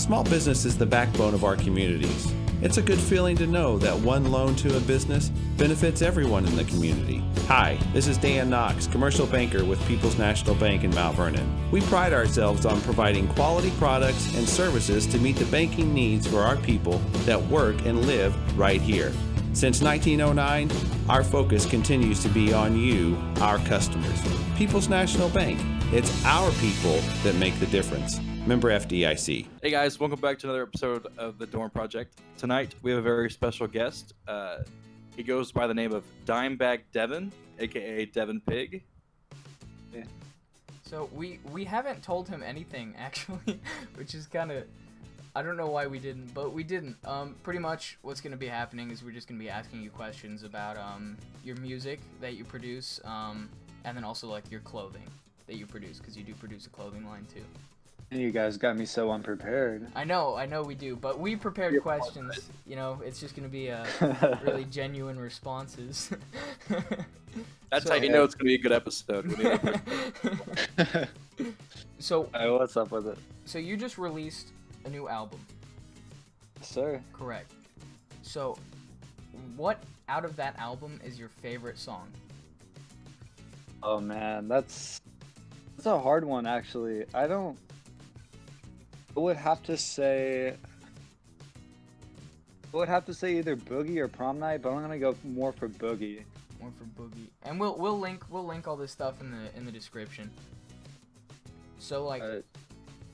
Small business is the backbone of our communities. It's a good feeling to know that one loan to a business benefits everyone in the community. Hi, this is Dan Knox, commercial banker with People's National Bank in Mount Vernon. We pride ourselves on providing quality products and services to meet the banking needs for our people that work and live right here. Since 1909, our focus continues to be on you, our customers. People's National Bank. It's our people that make the difference. Member FDIC. Hey guys, welcome back to another episode of the Dorm Project. Tonight we have a very special guest. He goes by the name of DimeBagDevin, aka Devin Pigg. Yeah. So we haven't told him anything actually, which is kind of, I don't know why we didn't, but we didn't. Pretty much what's going to be happening is we're just going to be asking you questions about your music that you produce, and then also like your clothing that you produce, because you do produce a clothing line too. You guys got me so unprepared. I know we do, but we prepared questions. You know, it's just going to be really genuine responses. That's how you know it's going to be a good episode. So, hey, what's up with it? So you just released a new album. Sir. Correct. So, what out of that album is your favorite song? Oh man, that's a hard one actually. I would have to say either Boogie or Prom Night, but I'm gonna go more for Boogie. More for Boogie, and we'll link all this stuff in the description. So like,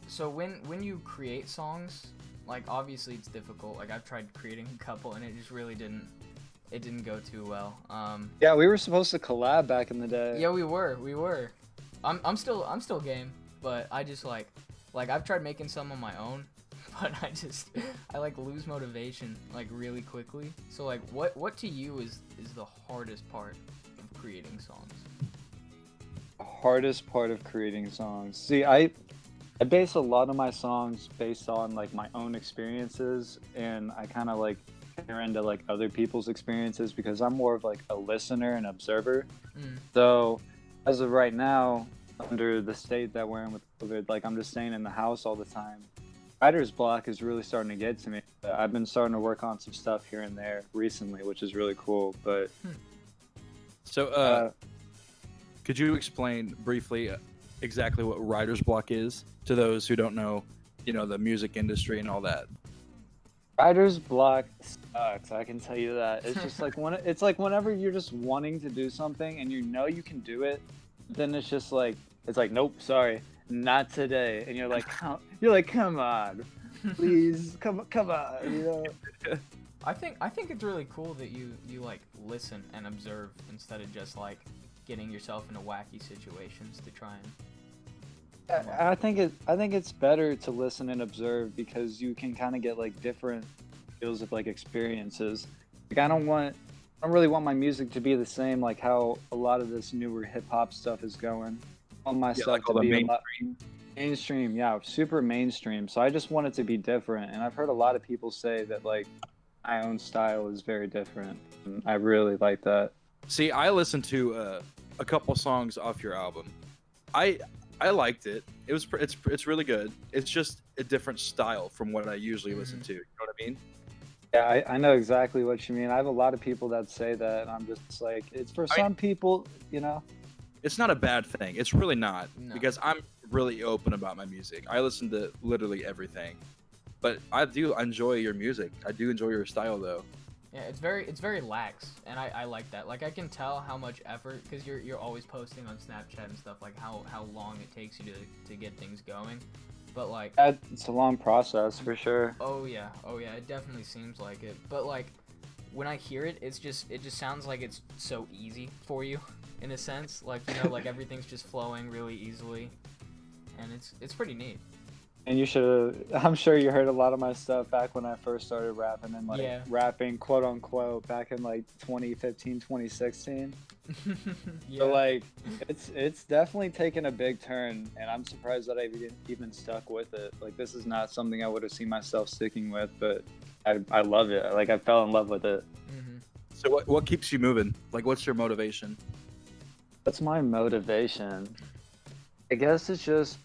so when you create songs, like obviously it's difficult. Like I've tried creating a couple, and it just really didn't go too well. Yeah, we were supposed to collab back in the day. Yeah, we were. I'm still game, but I just like I've tried making some on my own, but I like lose motivation like really quickly. So like what to you is the hardest part of creating songs? Hardest part of creating songs. See, I base a lot of my songs based on like my own experiences, and I kind of like enter into like other people's experiences because I'm more of like a listener and observer. So as of right now, under the state that we're in with COVID, like I'm just staying in the house all the time. Writer's block is really starting to get to me. I've been starting to work on some stuff here and there recently, which is really cool. But so, could you explain briefly exactly what writer's block is to those who don't know, the music industry and all that? Writer's block sucks. I can tell you that. It's just like whenever you're just wanting to do something and you know you can do it, then it's just like nope, sorry, not today. And you're like come on, please, come on, I think it's really cool that you like listen and observe instead of just like getting yourself into wacky situations to try and. I think it's better to listen and observe because you can kind of get like different feels of like experiences. Like I don't really want my music to be the same like how a lot of this newer hip hop stuff is going. I want my stuff like to be a lot mainstream, yeah, super mainstream. So I just want it to be different. And I've heard a lot of people say that like my own style is very different, and I really like that. See, I listened to a couple songs off your album. I liked it. It's really good. It's just a different style from what I usually listen to. You know what I mean? Yeah, I know exactly what you mean. I have a lot of people that say that, and I'm just like, it's for some people, It's not a bad thing. It's really not, No. because I'm really open about my music. I listen to literally everything, but I do enjoy your music. I do enjoy your style, though. Yeah, it's very lax, and I like that. Like I can tell how much effort, because you're always posting on Snapchat and stuff, like how long it takes you to get things going. But like it's a long process for sure. Oh yeah, it definitely seems like it. But like when I hear it, it just sounds like it's so easy for you in a sense. Like like everything's just flowing really easily, and it's pretty neat. And I'm sure you heard a lot of my stuff back when I first started rapping and like rapping quote unquote back in like 2015, 2016. Yeah. So like it's definitely taken a big turn, and I'm surprised that I even stuck with it. Like this is not something I would have seen myself sticking with, but I love it. Like I fell in love with it. So what keeps you moving? Like what's your motivation? What's my motivation? I guess it's just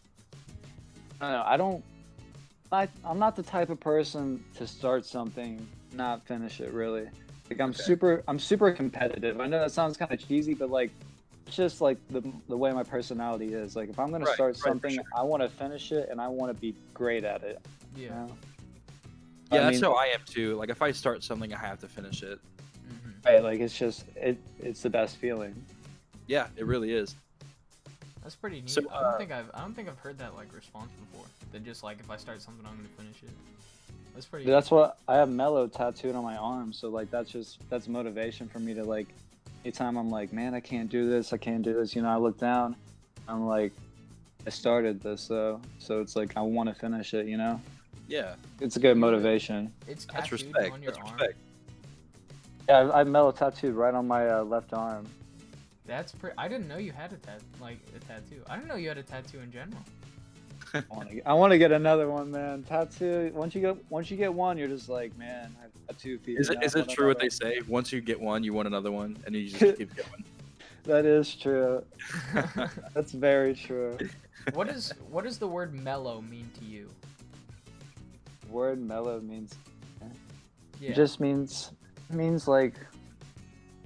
I don't know. I don't I'm not the type of person to start something, not finish it really. Like I'm super competitive. I know that sounds kind of cheesy, but like it's just like the way my personality is. Like if I'm gonna start something, I want to finish it and I want to be great at it. Yeah. You know? Yeah, I that's mean, how I am too. Like if I start something, I have to finish it. right, like it's just it's the best feeling. Yeah, it really is. That's pretty neat. So, I don't think I've heard that like response before. That just like if I start something, I'm gonna finish it. That's pretty. That's what I have mellow tattooed on my arm, so like that's motivation for me to like anytime I'm like, man, I can't do this, you know, I look down, I'm like, I started this, so it's like I want to finish it, you know. Yeah, It's a good motivation. It's that's tattooed respect. on your That's arm. respect. Yeah, I have mellow tattooed right on my left arm. That's pretty. I didn't know you had a tattoo. I didn't know you had a tattoo in general. I want to get another one, man. Tattoo. Once you get one, you're just like, man, I have tattoo people. Is it true what they say? Once you get one, you want another one, and you just keep going. That is true. That's very true. What does the word mellow mean to you? Word mellow means Yeah. it just means like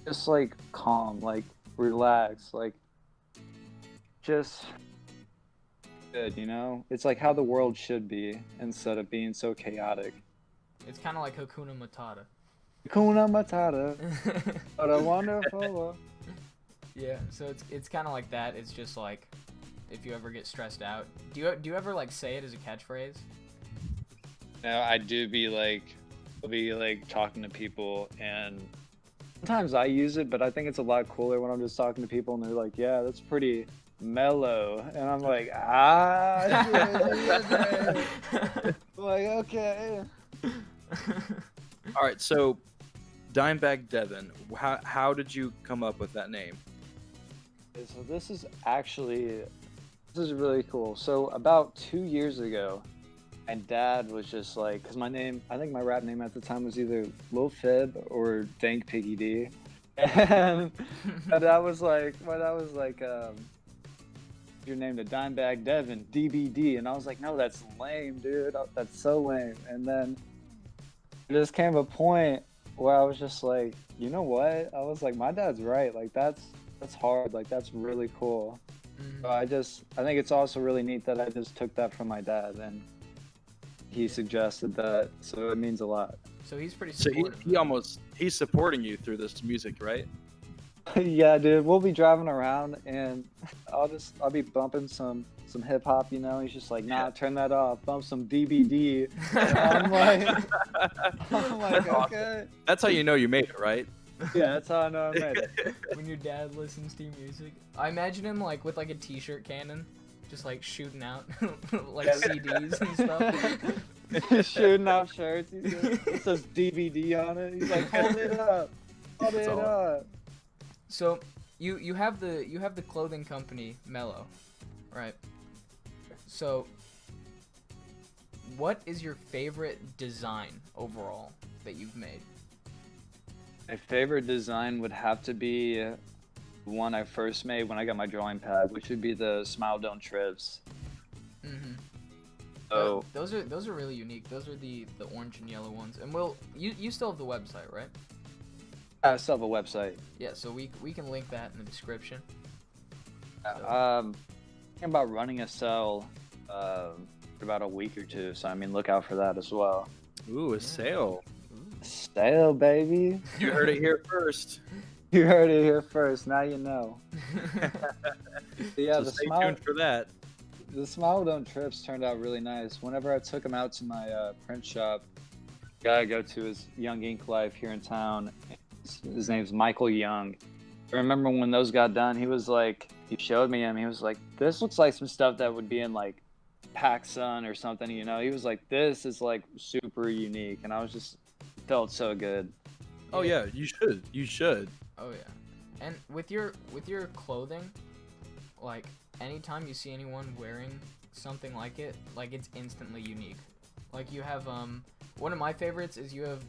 just like calm, like relax, like just good, you know? It's like how the world should be instead of being so chaotic. It's kind of like Hakuna Matata. Hakuna Matata. What a wonderful world. Yeah. So it's kind of like that. It's just like if you ever get stressed out, do you ever like say it as a catchphrase? No, I do be like, I'll be like talking to people, and sometimes I use it, but I think it's a lot cooler when I'm just talking to people and they're like, yeah, that's pretty mellow, and I'm like, like, okay. All right, so DimeBagDevin, how did you come up with that name? So this is really cool. So about 2 years ago, my dad was just like, because my name, I think my rap name at the time was either Lil Fib or Dank Piggy D, and that was like, your name to DimeBagDevin, DBD, and I was like, no, that's lame, dude. That's so lame. And then there just came a point where I was just like, you know what? I was like, my dad's right. Like that's hard. Like that's really cool. So I think it's also really neat that I just took that from my dad and he suggested that, so it means a lot. So he's pretty So supportive. he's supporting you through this music, right? Yeah, dude, we'll be driving around and I'll be bumping some hip hop, you know. He's just like, nah, turn that off. Bump some DBD. And I'm like, okay. That's how you know you made it, right? Yeah, that's how I know I made it. When your dad listens to your music, I imagine him like with like a t-shirt cannon, just like shooting out like CDs and stuff. He's shooting out shirts. It says DVD on it. He's like, hold it up. Hold it up. So you have the clothing company Mellow, right? So what is your favorite design overall that you've made? My favorite design would have to be the one I first made when I got my drawing pad, which would be the Smile Don't Trips. Mm-hmm. So those are really unique. Those are the orange and yellow ones. And you still have the website, right? I still have a website. Yeah, so we can link that in the description. Thinking about running a sale for about a week or two, so I mean, look out for that as well. Ooh, a sale. Sale, baby. You heard it here first. You heard it here first. Now you know. Yeah, So the stay Smile. tuned for that. The Smile Don't Trips turned out really nice. Whenever I took them out to my print shop, the guy I go to is Young Ink Life here in town. His name's Michael Young. I remember when those got done, he was like, he showed me him. He was like, this looks like some stuff that would be in like PacSun or something, you know? He was like, this is like super unique. And I was just, felt so good. Oh yeah, you should. You should. Oh yeah. And with your clothing, like anytime you see anyone wearing something like it, like it's instantly unique. Like you have one of my favorites is you have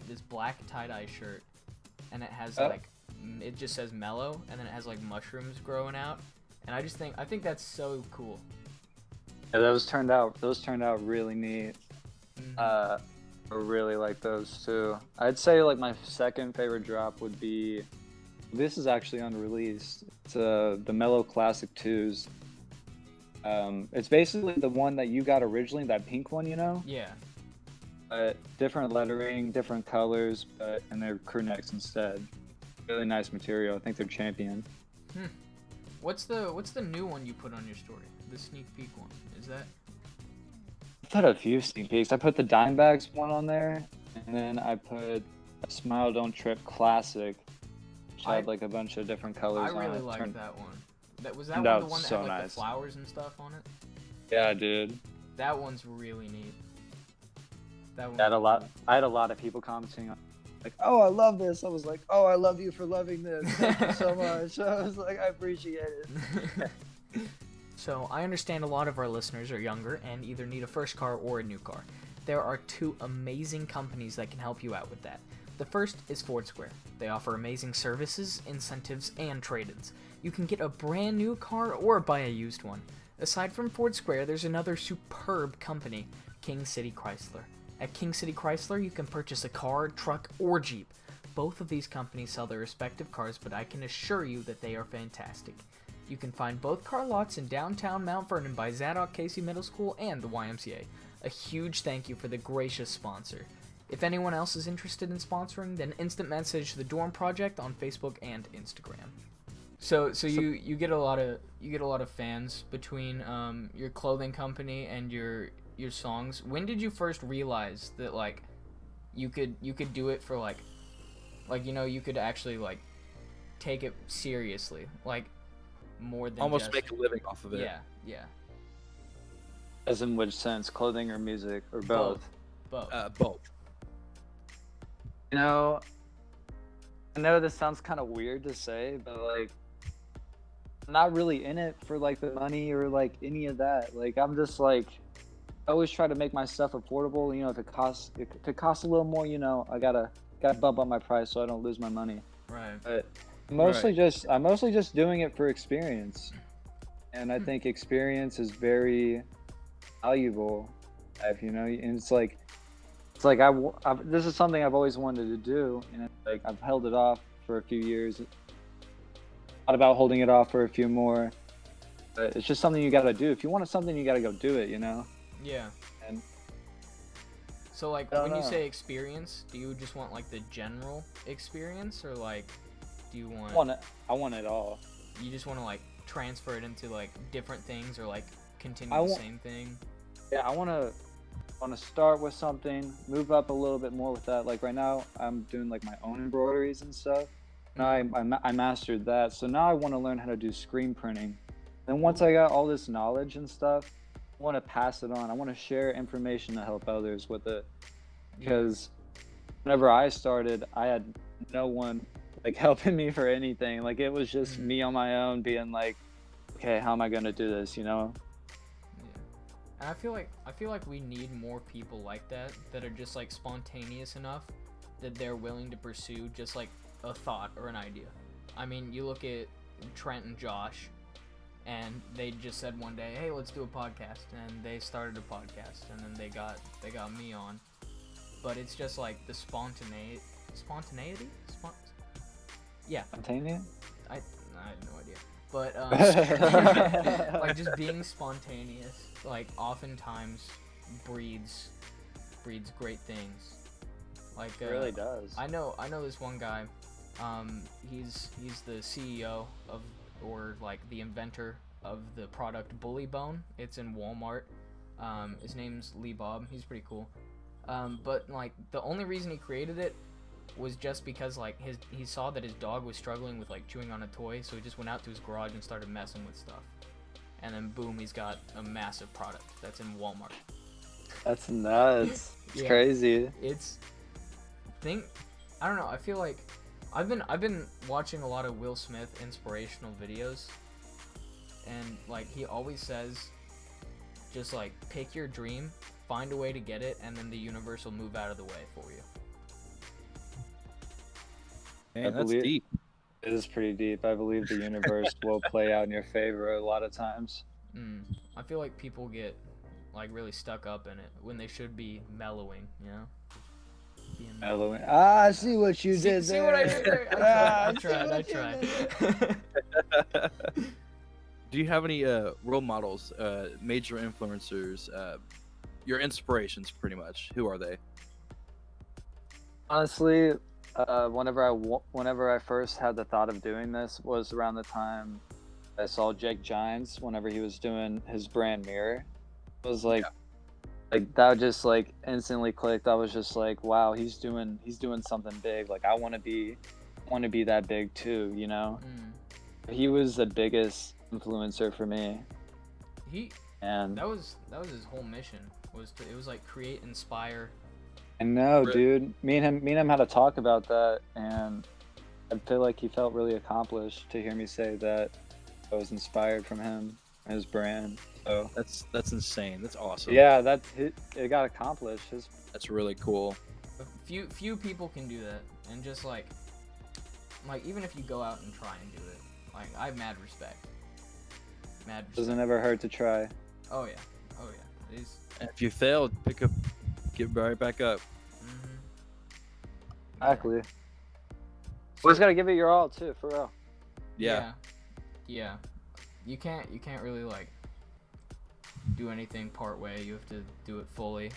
this black tie-dye shirt and it has like it just says Mellow and then it has like mushrooms growing out, and I think that's so cool. Yeah, those turned out really neat. Mhm. I really like those too. I'd say like my second favorite drop would be, this is actually unreleased. It's the Mellow Classic 2s. It's basically the one that you got originally, that pink one, you know? Yeah. Different lettering, different colors, and they're crew necks instead. Really nice material. I think they're champion. What's the new one you put on your story? The sneak peek one. Is that? I put a few sneak peeks. I put the DimeBags one on there, and then I put a Smile Don't Trip Classic, which had like a bunch of different colors I on it. really liked that one. Was that turned one out the one that so had like the nice. flowers and stuff on it? Yeah, dude. That one's really neat. That one. I had a lot of people commenting on, like, "Oh, I love this." I was like, "Oh, I love you for loving this. Thank you so much." I was like, "I appreciate it." So, I understand a lot of our listeners are younger and either need a first car or a new car. There are two amazing companies that can help you out with that. The first is Foursquare. They offer amazing services, incentives, and trade-ins. You can get a brand new car or buy a used one. Aside from Foursquare, there's another superb company, King City Chrysler. At King City Chrysler, you can purchase a car, truck, or Jeep. Both of these companies sell their respective cars, but I can assure you that they are fantastic. You can find both car lots in downtown Mount Vernon by Zadok Casey Middle School and the YMCA. A huge thank you for the gracious sponsor. If anyone else is interested in sponsoring, then instant message the Dorm Project on Facebook and Instagram. So you get a lot of fans between your clothing company and your songs. When did you first realize that like you could do it for like you could actually like take it seriously, like more than Almost just, make a living off of it. Yeah. As in which sense? Clothing or music or both? Both. Both. You know, I know this sounds kind of weird to say, but like, I'm not really in it for like the money or like any of that. Like, I'm just like, I always try to make my stuff affordable. You know, if it costs a little more, you know, I gotta bump up my price so I don't lose my money. Right. But I'm mostly just doing it for experience, and I think experience is very valuable. You know, and it's like this is something I've always wanted to do, and like I've held it off for a few years. Thought about holding it off for a few more, but it's just something you gotta do. If you want something, you gotta go do it. You know. Yeah. And so like I don't when you know. say experience, do you just want like the general experience, or like do you want? I want it all. You just want to like transfer it into like different things, or like continue I the want- same thing? Yeah, I want to start with something, move up a little bit more with that. Like right now, I'm doing like my own embroideries and stuff. Now I mastered that, so now I want to learn how to do screen printing. Then once I got all this knowledge and stuff, I want to pass it on. I want to share information to help others with it. Because whenever I started, I had no one like helping me for anything. Like it was just me on my own, being like, okay, how am I gonna do this? You know? And I feel like we need more people like that are just like spontaneous enough that they're willing to pursue just like a thought or an idea. I mean, you look at Trent and Josh, and they just said one day, "Hey, let's do a podcast," and they started a podcast, and then they got me on. But it's just like the spontaneity. Yeah, Spontaneous? I have no idea. But like just being spontaneous, like oftentimes breeds great things. Like It really does. I know this one guy. He's the CEO of, or like the inventor of the product Bully Bone. It's in Walmart. His name's Lee Bob. He's pretty cool. But like the only reason he created it was just because like he saw that his dog was struggling with like chewing on a toy, so he just went out to his garage and started messing with stuff. And then boom, he's got a massive product that's in Walmart. That's nuts. It's Yeah. crazy. I don't know, I feel like I've been watching a lot of Will Smith inspirational videos, and like he always says, just like pick your dream, find a way to get it, and then the universe will move out of the way for you. Man, that's believe- deep. It is pretty deep. I believe the universe will play out in your favor a lot of times. I feel like people get like really stuck up in it when they should be mellowing, you know? Being Mellowing. Ah, I see what you did See there. what I did there? I tried. Do you have any role models, major influencers, your inspirations, pretty much? Who are they? Honestly, whenever I first had the thought of doing this was around the time I saw Jake Gines whenever he was doing his brand mirror. It was like that just like instantly clicked. I was just like, wow, he's doing something big. Like I want to be that big too, you know? He was the biggest influencer for me. And that was his whole mission, it was like create, inspire. I know, dude. Me and him had to talk about that, and I feel like he felt really accomplished to hear me say that I was inspired from him and his brand. So That's insane. That's awesome. yeah, it got accomplished. That's really cool. Few people can do that, and just like even if you go out and try and do it, like I have mad respect. Doesn't ever hurt to try. Oh yeah. It is. And if you failed, get right back up. Exactly. Always gotta give it your all too, for real. Yeah. You can't really like do anything part way. You have to do it fully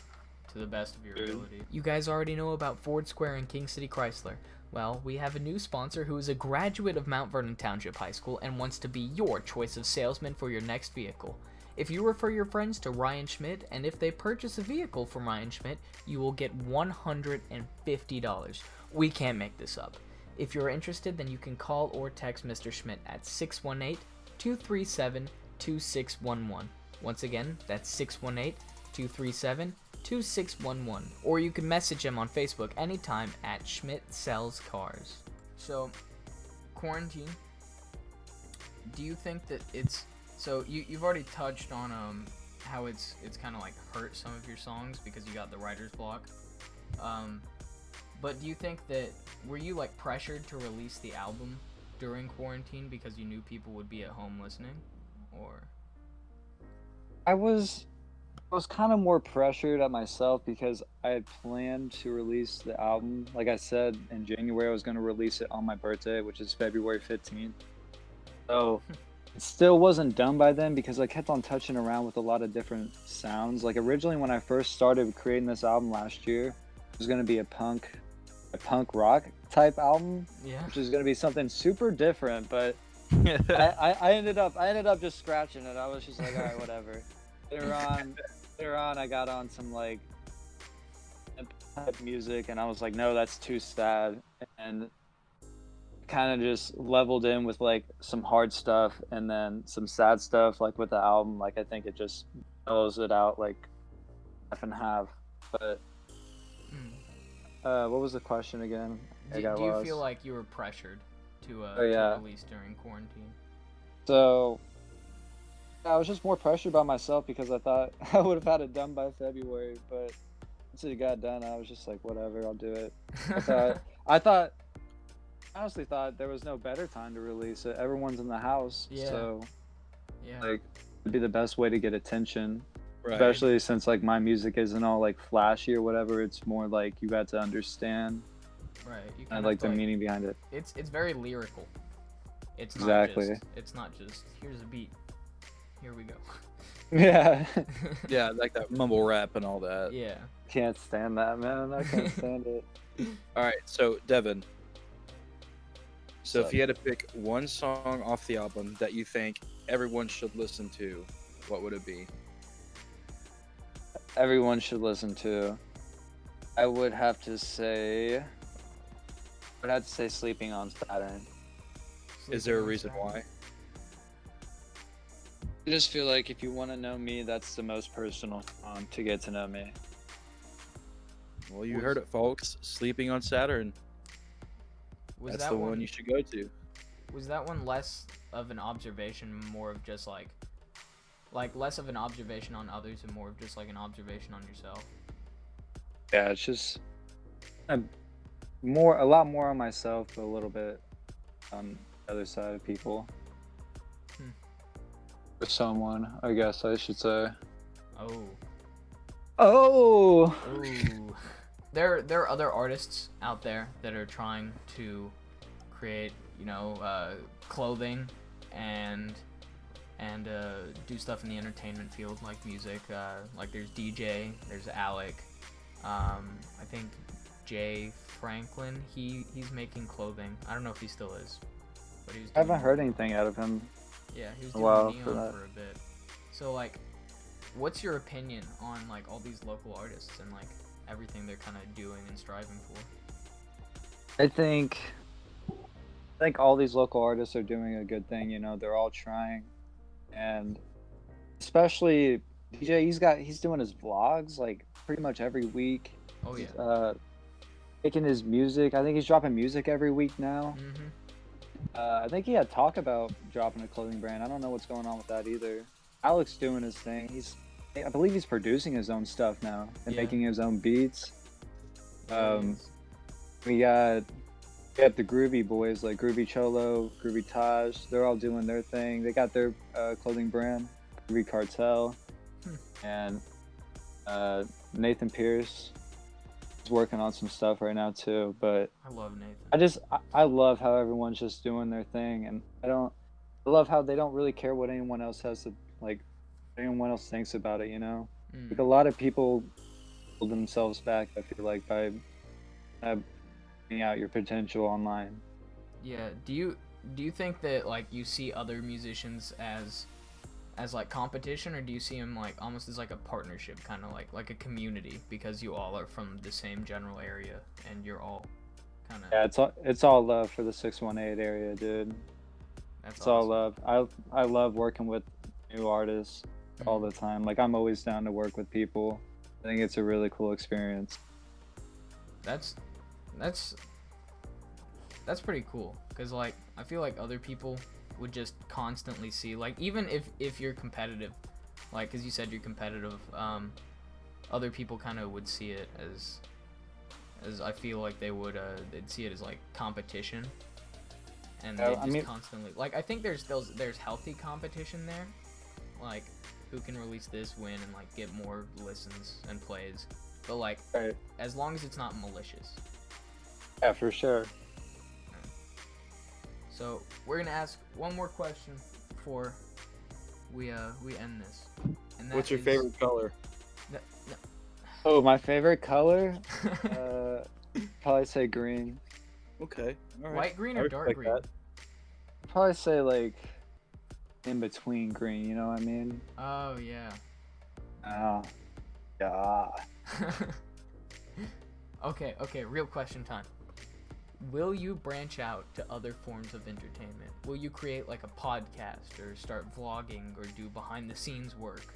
to the best of your ability. You guys already know about Ford Square and King City Chrysler. Well, we have a new sponsor who is a graduate of Mount Vernon Township High School and wants to be your choice of salesman for your next vehicle. If you refer your friends to Ryan Schmidt, and if they purchase a vehicle from Ryan Schmidt, you will get $150. We can't make this up. If you're interested, then you can call or text Mr. Schmidt at 618-237-2611. Once again, that's 618-237-2611. Or you can message him on Facebook anytime at Schmidt Sells Cars. So, quarantine, do you think that it's... So you've already touched on how it's kind of like hurt some of your songs because you got the writer's block. But do you think that were you like pressured to release the album during quarantine because you knew people would be at home listening, or? I was kind of more pressured at myself because I had planned to release the album. Like I said, in January I was going to release it on my birthday, which is February 15th. So it still wasn't done by then because I kept on touching around with a lot of different sounds. Like originally when I first started creating this album last year, it was going to be a punk rock type album, which is going to be something super different, but I ended up just scratching it. I was just like, all right, whatever. Later on I got on some like type music and I was like, no, that's too sad, and kind of just leveled in with like some hard stuff and then some sad stuff like with the album. Like I think it just mellows it out like half and half. But what was the question again? Do you feel like you were pressured to release during quarantine? So I was just more pressured by myself because I thought I would have had it done by February, but once it got done I was just like, whatever, I'll do it. I honestly thought there was no better time to release it. Everyone's in the house, so like it'd be the best way to get attention, especially since like my music isn't all like flashy or whatever. It's more like you got to understand, and like the meaning behind it. It's very lyrical. It's exactly. It's not just here's a beat, here we go. Yeah. Yeah, like that mumble rap and all that. Yeah. Can't stand that, man. I can't stand it. All right, so Devin. So if you had to pick one song off the album that you think everyone should listen to, what would it be? Everyone should listen to. I would have to say Sleeping on Saturn. Is there a reason why? I just feel like if you want to know me, that's the most personal song to get to know me. Well, you heard it, folks. Sleeping on Saturn. That's the one you should go to. Was that one less of an observation, more of just like less of an observation on others and more of just like an observation on yourself? Yeah, it's just a lot more on myself, but a little bit on the other side of people. For someone, I guess I should say. Oh. Oh. Ooh. There are other artists out there that are trying to create, clothing and do stuff in the entertainment field, like music. Like there's DJ, there's Alec. I think Jay Franklin. He's making clothing. I don't know if he still is, but he was. I haven't heard anything out of him. Yeah, he was a doing while neon for that. for a bit. So like, what's your opinion on like all these local artists and like everything they're kind of doing and striving for? I think all these local artists are doing a good thing. They're all trying, and especially DJ. He's doing his vlogs like pretty much every week. Oh yeah. Making his music. I think he's dropping music every week now. Mhm. I think he had talk about dropping a clothing brand. I don't know what's going on with that either. Alex doing his thing. I believe he's producing his own stuff now and Yeah. making his own beats. Yeah, he is. We got the Groovy boys like Groovy Cholo, Groovy Taj. They're all doing their thing. They got their clothing brand, Groovy Cartel, and Nathan Pierce is working on some stuff right now too. But I love Nathan. I love how everyone's just doing their thing, and I love how they don't really care what anyone else has to like. Anyone else thinks about it, Like a lot of people hold themselves back. I feel like by bringing out your potential online. Yeah. Do you think that like you see other musicians as like competition, or do you see them like almost as like a partnership, kind of like a community, because you all are from the same general area and you're all kind of. Yeah, it's all love for the 618 area, dude. That's It's all awesome. love. I love working with new artists all the time. Like I'm always down to work with people. I think it's a really cool experience. That's pretty cool, because like I feel like other people would just constantly see, like, even if you're competitive, like, because you said you're competitive, other people kind of would see it as I feel like they'd see it as like competition, and they just constantly, like, I think there's healthy competition there, like who can release this win and like get more listens and plays, but like Right. as long as it's not malicious. Yeah, for sure. So we're gonna ask one more question before we end this. And What's your favorite color? Oh, my favorite color? Probably say green. Okay. All right. White, green, I or dark respect green? that. Probably say like in between green. You know what I mean? Oh yeah. Oh, yeah. Okay. Real question time. Will you branch out to other forms of entertainment? Will you create like a podcast or start vlogging or do behind the scenes work?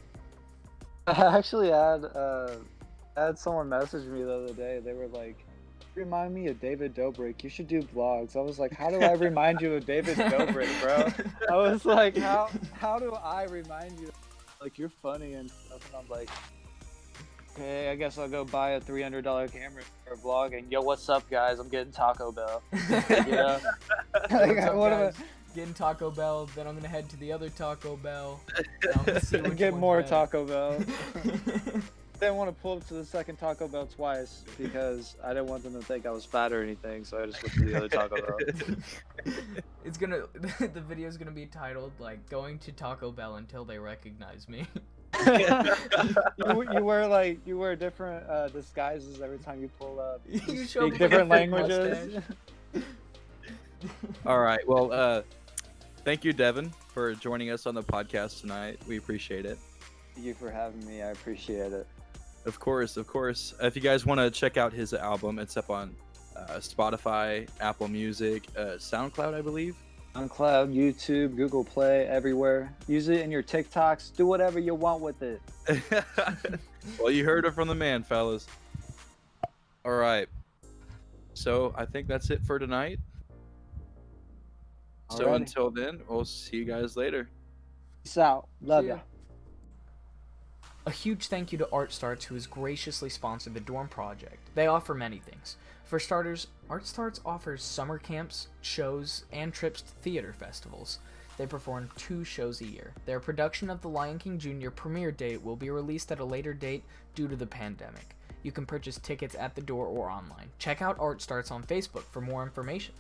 I actually had someone message me the other day. They were like, "Remind me of David Dobrik. You should do vlogs." I was like, "How do I remind you of David Dobrik, bro?" I was like, "How do I remind you? Like, you're funny and stuff." And I'm like, "Okay, I guess I'll go buy a $300 camera for vlogging. Yo, what's up, guys? I'm getting Taco Bell." Yeah. What's up, guys? Getting Taco Bell, then I'm gonna head to the other Taco Bell. I'm gonna see which Get one's more better. Taco Bell. Didn't want to pull up to the second Taco Bell twice because I didn't want them to think I was fat or anything, so I just went to the other Taco Bell. It's gonna the video's gonna be titled like "Going to Taco Bell Until They Recognize Me." you wear different disguises every time you pull up. You show Speak me different a fake languages. mustache. All right. Well, thank you, Devin, for joining us on the podcast tonight. We appreciate it. Thank you for having me. I appreciate it. Of course. If you guys want to check out his album, it's up on Spotify, Apple Music, SoundCloud, I believe. SoundCloud, YouTube, Google Play, everywhere. Use it in your TikToks. Do whatever you want with it. Well, you heard it from the man, fellas. All right. So I think that's it for tonight. So Alrighty. until then, we'll see you guys later. Peace out. Love See ya. ya. A huge thank you to ArtStarts, who has graciously sponsored the dorm project. They offer many things. For starters, ArtStarts offers summer camps, shows, and trips to theater festivals. They perform 2 shows a year. Their production of The Lion King Jr. premiere date will be released at a later date due to the pandemic. You can purchase tickets at the door or online. Check out Art Starts on Facebook for more information.